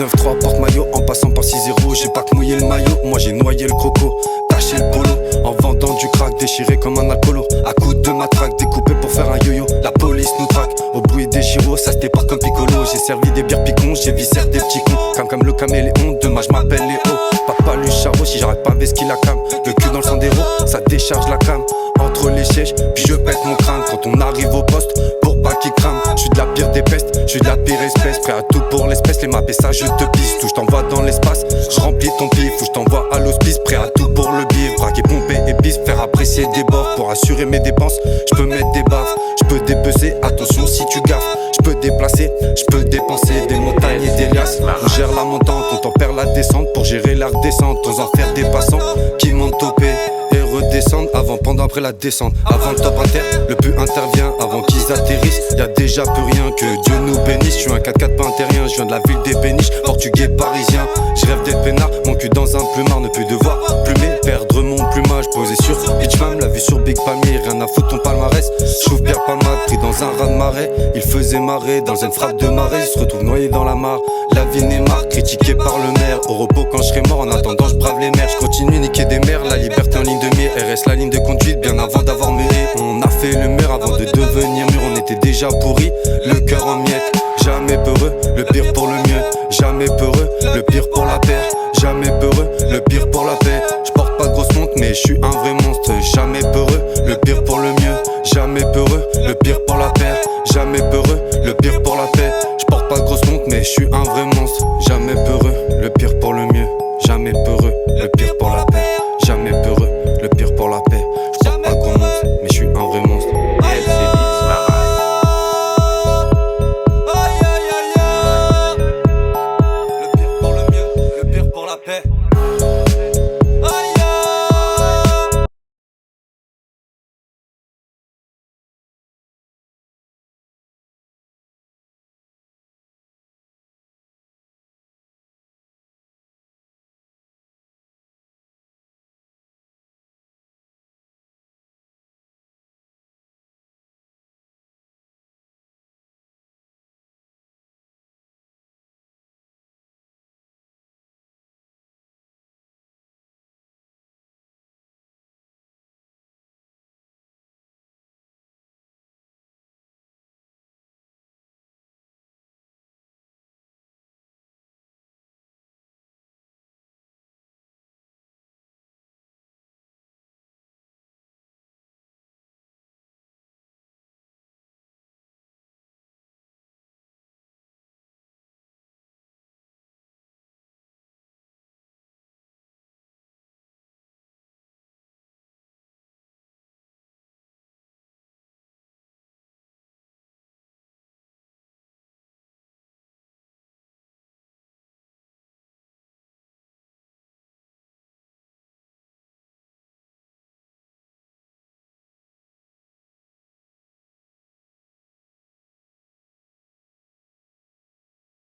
9-3 porte-maillot en passant par 6-0. J'ai pas que mouillé le maillot, moi j'ai noyé le croco. Taché le polo, en vendant du crack, déchiré comme un alcoolo. À coups de matraque, découpé pour faire un yo-yo. La police nous traque, au bruit des gyros, ça se départ comme piccolo. J'ai servi des bières picons, j'ai viscère des petits cons. Comme le caméléon, demain je m'appelle Léo. Papa lui charo, si j'arrête pas avec ce qu'il a cam. Le cul dans le sang des roues, ça décharge la cam. Entre les sièges, puis je pète mon crâne quand on arrive au poste, pour pas qu'il crame. Je suis de la pire des pestes, je suis de la pire espèce. Prêt à tout pour l'espèce, les maps et ça je te pisse. Tout je t'envoie dans l'espace, je remplis ton pif ou je t'envoie à l'hospice. Prêt à tout pour le bif, braquer, pomper et pisse. Faire apprécier des bords pour assurer mes dépenses. Je peux mettre des baffes, je peux dépecer, attention si tu gaffes. Je peux déplacer, je peux dépenser des montagnes et des liasses. On gère la montante, on t'en perd la descente. Pour gérer la redescente, aux enfers des passants qui montent topé et redescendent avant, pendant, après la descente. Avant le top inter, le pu intervient avant qu'ils atterrissent. Y'a déjà plus rien, que Dieu nous bénisse. Je suis un 4x4 pas un terrien, je viens de la ville des péniches. Portugais parisien, je rêve d'être peinard. Mon cul dans un plumard, ne plus devoir plumer. Perdre mon plumage, posé sur Hitchman. La vue sur Big Palmier, rien à foutre ton palmarès. J'ouvre Pierre Palmade, pris dans un raz de marée. Il faisait marrer dans une frappe de marée. Il se retrouve noyé dans la mare. La vie n'est marre, critiqué par le maire. Au repos quand je serai mort, en attendant je brave les mers. Je continue niquer des mers, la liberté en ligne de mire. RS la ligne de conduite bien avant d'avoir mûri. On a fait le mur avant de devenir mûr. On était déjà pourri, le cœur en miettes. Jamais peureux, le pire pour le mieux. Jamais peureux, le pire pour la paire. Jamais peureux, le pire pour la paix. Je porte pas de grosse montre mais je suis un vrai monstre. Jamais peureux, le pire pour le mieux. Jamais peureux, le pire pour la paire. Jamais peureux.